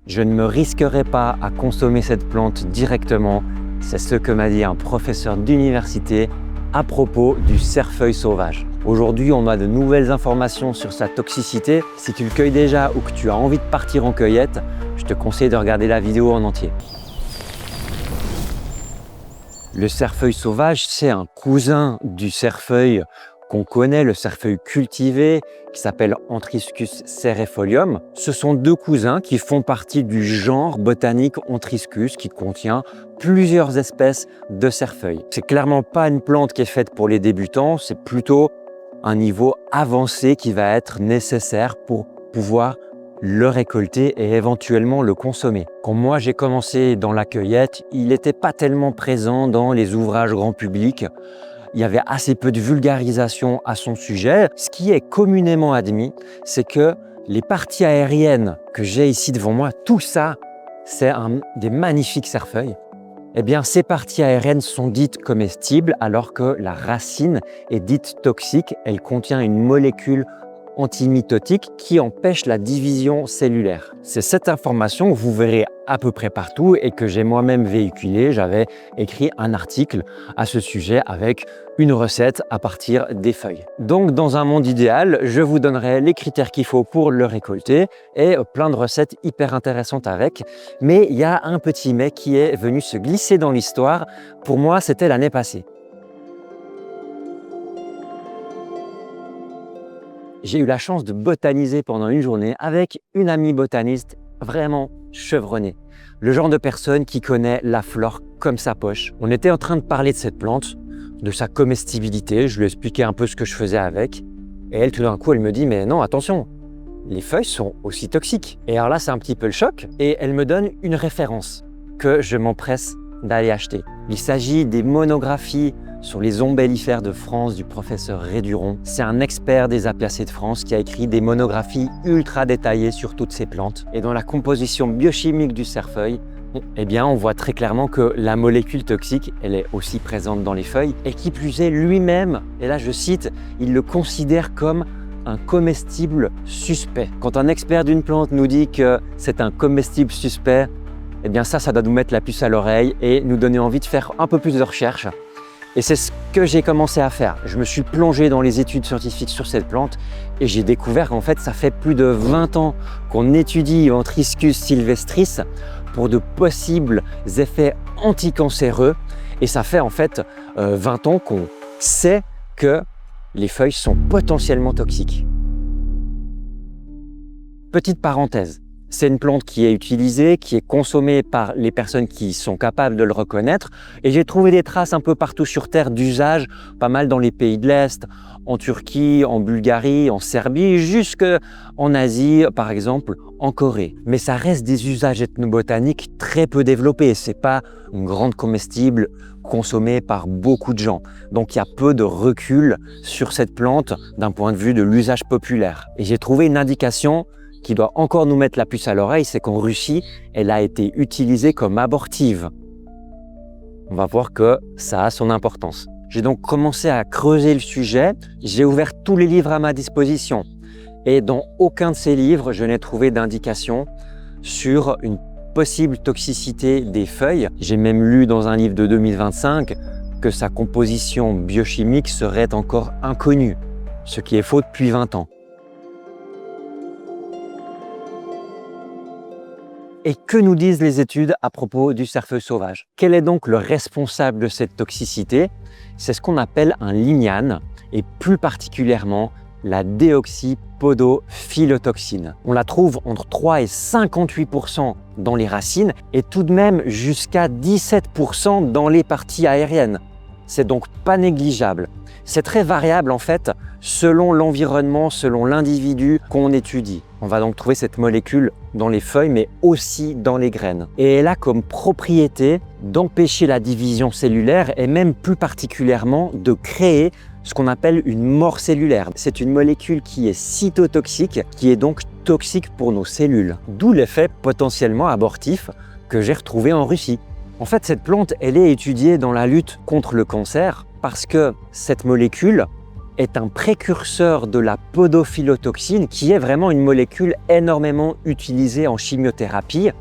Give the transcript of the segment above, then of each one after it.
Je ne me risquerai pas à consommer cette plante directement. C'est ce que m'a dit un professeur d'université à propos du cerfeuil sauvage. Aujourd'hui, on a de nouvelles informations sur sa toxicité. Si tu le cueilles déjà ou que tu as envie de partir en cueillette, je te conseille de regarder la vidéo en entier. Le cerfeuil sauvage, c'est un cousin du cerfeuil qu'on connaît, le cerfeuil cultivé, qui s'appelle Antriscus cerefolium. Ce sont deux cousins qui font partie du genre botanique Antriscus, qui contient plusieurs espèces de cerfeuil. C'est clairement pas une plante qui est faite pour les débutants, c'est plutôt un niveau avancé qui va être nécessaire pour pouvoir le récolter et éventuellement le consommer. Quand moi j'ai commencé dans la cueillette, il n'était pas tellement présent dans les ouvrages grand public. Il y avait assez peu de vulgarisation à son sujet. Ce qui est communément admis, c'est que les parties aériennes que j'ai ici devant moi, tout ça, c'est des magnifiques cerfeuils. Eh bien, ces parties aériennes sont dites comestibles alors que la racine est dite toxique. Elle contient une molécule antimitotique qui empêche la division cellulaire. C'est cette information que vous verrez à peu près partout et que j'ai moi-même véhiculée. J'avais écrit un article à ce sujet avec une recette à partir des feuilles. Donc, dans un monde idéal, je vous donnerai les critères qu'il faut pour le récolter et plein de recettes hyper intéressantes avec. Mais il y a un petit mais qui est venu se glisser dans l'histoire. Pour moi, c'était l'année passée. J'ai eu la chance de botaniser pendant une journée avec une amie botaniste vraiment chevronnée. Le genre de personne qui connaît la flore comme sa poche. On était en train de parler de cette plante, de sa comestibilité. Je lui expliquais un peu ce que je faisais avec. Et elle, tout d'un coup, elle me dit « Mais non, attention, les feuilles sont aussi toxiques. » Et alors là, c'est un petit peu le choc. Et elle me donne une référence que je m'empresse d'aller acheter. Il s'agit des monographies sur les ombellifères de France du professeur Réduron. C'est un expert des apiacées de France qui a écrit des monographies ultra détaillées sur toutes ces plantes. Et dans la composition biochimique du cerfeuil, eh bien, on voit très clairement que la molécule toxique, elle est aussi présente dans les feuilles. Et qui plus est, lui-même, et là je cite, il le considère comme un comestible suspect. Quand un expert d'une plante nous dit que c'est un comestible suspect, eh bien ça doit nous mettre la puce à l'oreille et nous donner envie de faire un peu plus de recherche. Et c'est ce que j'ai commencé à faire. Je me suis plongé dans les études scientifiques sur cette plante et j'ai découvert qu'en fait, ça fait plus de 20 ans qu'on étudie Antriscus sylvestris pour de possibles effets anticancéreux. Et ça fait en fait 20 ans qu'on sait que les feuilles sont potentiellement toxiques. Petite parenthèse. C'est une plante qui est utilisée, qui est consommée par les personnes qui sont capables de le reconnaître. Et j'ai trouvé des traces un peu partout sur Terre d'usage, pas mal dans les pays de l'Est, en Turquie, en Bulgarie, en Serbie, jusqu'en Asie, par exemple, en Corée. Mais ça reste des usages ethnobotaniques très peu développés. C'est pas une grande comestible consommée par beaucoup de gens. Donc il y a peu de recul sur cette plante d'un point de vue de l'usage populaire. Et j'ai trouvé une indication qui doit encore nous mettre la puce à l'oreille, c'est qu'en Russie, elle a été utilisée comme abortive. On va voir que ça a son importance. J'ai donc commencé à creuser le sujet, j'ai ouvert tous les livres à ma disposition et dans aucun de ces livres, je n'ai trouvé d'indication sur une possible toxicité des feuilles. J'ai même lu dans un livre de 2025 que sa composition biochimique serait encore inconnue, ce qui est faux depuis 20 ans. Et que nous disent les études à propos du cerfeuil sauvage? Quel est donc le responsable de cette toxicité? C'est ce qu'on appelle un lignane et plus particulièrement la déoxypodophylotoxine. On la trouve entre 3 et 58% dans les racines et tout de même jusqu'à 17% dans les parties aériennes. C'est donc pas négligeable. C'est très variable en fait selon l'environnement, selon l'individu qu'on étudie. On va donc trouver cette molécule dans les feuilles mais aussi dans les graines. Et elle a comme propriété d'empêcher la division cellulaire et même plus particulièrement de créer ce qu'on appelle une mort cellulaire. C'est une molécule qui est cytotoxique, qui est donc toxique pour nos cellules. D'où l'effet potentiellement abortif que j'ai retrouvé en Russie. En fait, cette plante, elle est étudiée dans la lutte contre le cancer parce que cette molécule est un précurseur de la podophylotoxine, qui est vraiment une molécule énormément utilisée en chimiothérapie,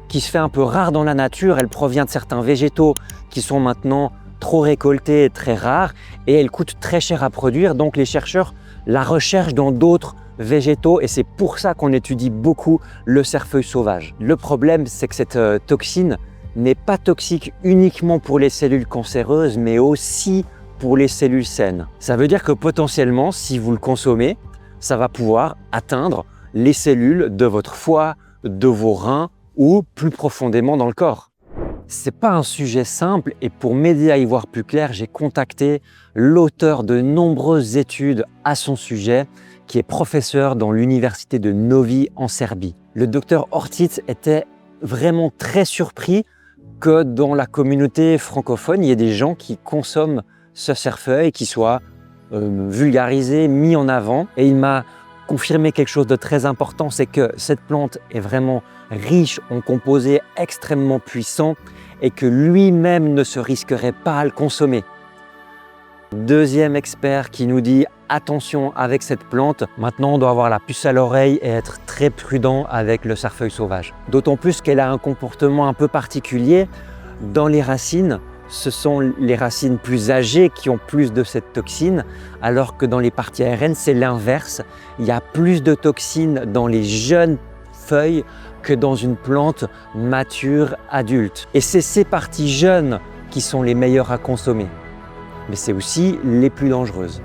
qui se fait un peu rare dans la nature. Elle provient de certains végétaux qui sont maintenant trop récoltés et très rares, et elle coûte très cher à produire. Donc les chercheurs la recherchent dans d'autres végétaux, et c'est pour ça qu'on étudie beaucoup le cerfeuil sauvage. Le problème, c'est que cette toxine n'est pas toxique uniquement pour les cellules cancéreuses, mais aussi pour les cellules saines. Ça veut dire que potentiellement, si vous le consommez, ça va pouvoir atteindre les cellules de votre foie, de vos reins ou plus profondément dans le corps. C'est pas un sujet simple, et pour m'aider à y voir plus clair, j'ai contacté l'auteur de nombreuses études à son sujet, qui est professeur dans l'université de Novi en Serbie. Le docteur Ortiz était vraiment très surpris que dans la communauté francophone, il y ait des gens qui consomment ce cerfeuil, qui soit vulgarisé, mis en avant. Et il m'a confirmé quelque chose de très important, c'est que cette plante est vraiment riche en composés extrêmement puissants et que lui-même ne se risquerait pas à le consommer. Deuxième expert qui nous dit attention avec cette plante, maintenant on doit avoir la puce à l'oreille et être très prudent avec le cerfeuil sauvage. D'autant plus qu'elle a un comportement un peu particulier. Dans les racines, ce sont les racines plus âgées qui ont plus de cette toxine, alors que dans les parties aériennes, c'est l'inverse. Il y a plus de toxines dans les jeunes feuilles que dans une plante mature, adulte. Et c'est ces parties jeunes qui sont les meilleures à consommer. Mais c'est aussi les plus dangereuses.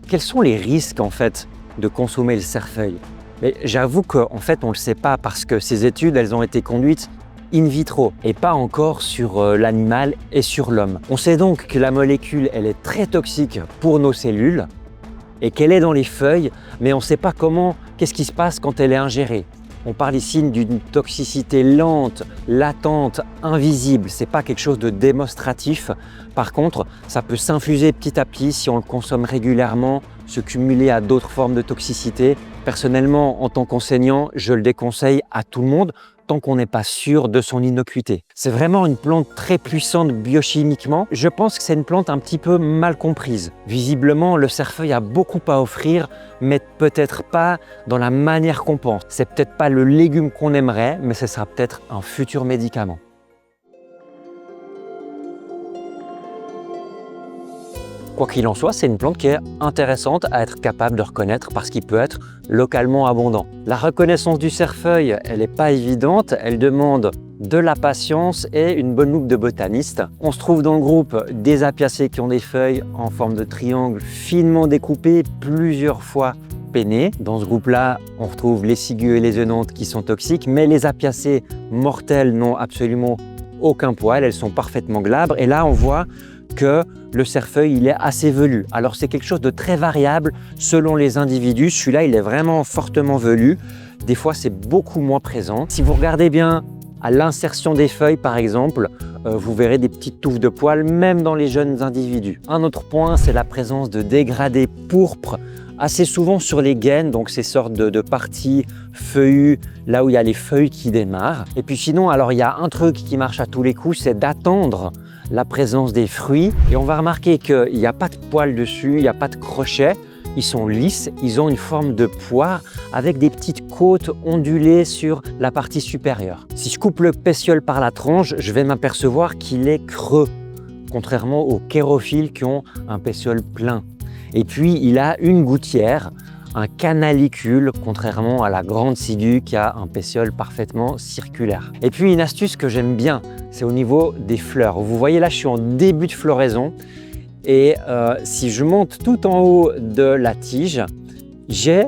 Quels sont les risques en fait de consommer le cerfeuil? Mais j'avoue qu'en fait on ne le sait pas, parce que ces études elles ont été conduites in vitro et pas encore sur l'animal et sur l'homme. On sait donc que la molécule elle est très toxique pour nos cellules et qu'elle est dans les feuilles, mais on ne sait pas comment, qu'est-ce qui se passe quand elle est ingérée. On parle ici d'une toxicité lente, latente, invisible. Ce n'est pas quelque chose de démonstratif. Par contre, ça peut s'infuser petit à petit si on le consomme régulièrement, se cumuler à d'autres formes de toxicité. Personnellement, en tant qu'enseignant, je le déconseille à tout le monde tant qu'on n'est pas sûr de son innocuité. C'est vraiment une plante très puissante biochimiquement. Je pense que c'est une plante un petit peu mal comprise. Visiblement, le cerfeuil a beaucoup à offrir, mais peut-être pas dans la manière qu'on pense. C'est peut-être pas le légume qu'on aimerait, mais ce sera peut-être un futur médicament. Quoi qu'il en soit, c'est une plante qui est intéressante à être capable de reconnaître parce qu'il peut être localement abondant. La reconnaissance du cerfeuil, elle n'est pas évidente, elle demande de la patience et une bonne loupe de botaniste. On se trouve dans le groupe des apiacées qui ont des feuilles en forme de triangle finement découpées, plusieurs fois pennées. Dans ce groupe-là, on retrouve les ciguës et les œnanthes qui sont toxiques, mais les apiacées mortelles n'ont absolument aucun poil, elles sont parfaitement glabres. Et là, on voit que le cerfeuil il est assez velu. Alors c'est quelque chose de très variable selon les individus. Celui-là il est vraiment fortement velu. Des fois c'est beaucoup moins présent. Si vous regardez bien à l'insertion des feuilles par exemple, vous verrez des petites touffes de poils même dans les jeunes individus. Un autre point, c'est la présence de dégradés pourpres assez souvent sur les gaines, donc ces sortes de parties feuillues, là où il y a les feuilles qui démarrent. Et puis sinon, alors il y a un truc qui marche à tous les coups, c'est d'attendre la présence des fruits. Et on va remarquer qu'il n'y a pas de poils dessus, il n'y a pas de crochets. Ils sont lisses, ils ont une forme de poire avec des petites côtes ondulées sur la partie supérieure. Si je coupe le pétiole par la tranche, je vais m'apercevoir qu'il est creux, contrairement aux chérophyles qui ont un pétiole plein. Et puis, il a une gouttière, un canalicule, contrairement à la grande ciguë qui a un pétiole parfaitement circulaire. Et puis, une astuce que j'aime bien, c'est au niveau des fleurs. Vous voyez là, je suis en début de floraison. Et si je monte tout en haut de la tige, j'ai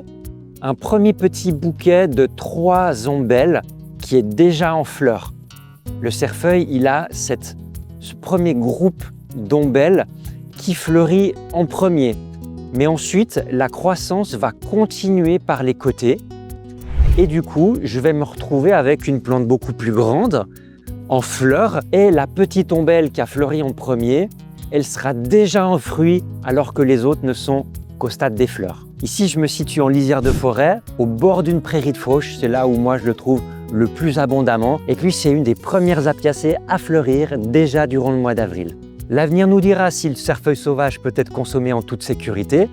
un premier petit bouquet de 3 ombelles qui est déjà en fleurs. Le cerfeuil, il a ce premier groupe d'ombelles qui fleurit en premier. Mais ensuite, la croissance va continuer par les côtés. Et du coup, je vais me retrouver avec une plante beaucoup plus grande, en fleurs. Et la petite ombelle qui a fleuri en premier, elle sera déjà en fruit alors que les autres ne sont qu'au stade des fleurs. Ici, je me situe en lisière de forêt, au bord d'une prairie de fauche. C'est là où moi je le trouve le plus abondamment. Et puis, c'est une des premières apiacées à fleurir déjà durant le mois d'avril. L'avenir nous dira si le cerfeuil sauvage peut être consommé en toute sécurité.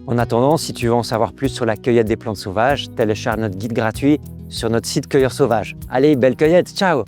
En attendant, si tu veux en savoir plus sur la cueillette des plantes sauvages, télécharge notre guide gratuit sur notre site Cueilleur Sauvage. Allez, belle cueillette, ciao!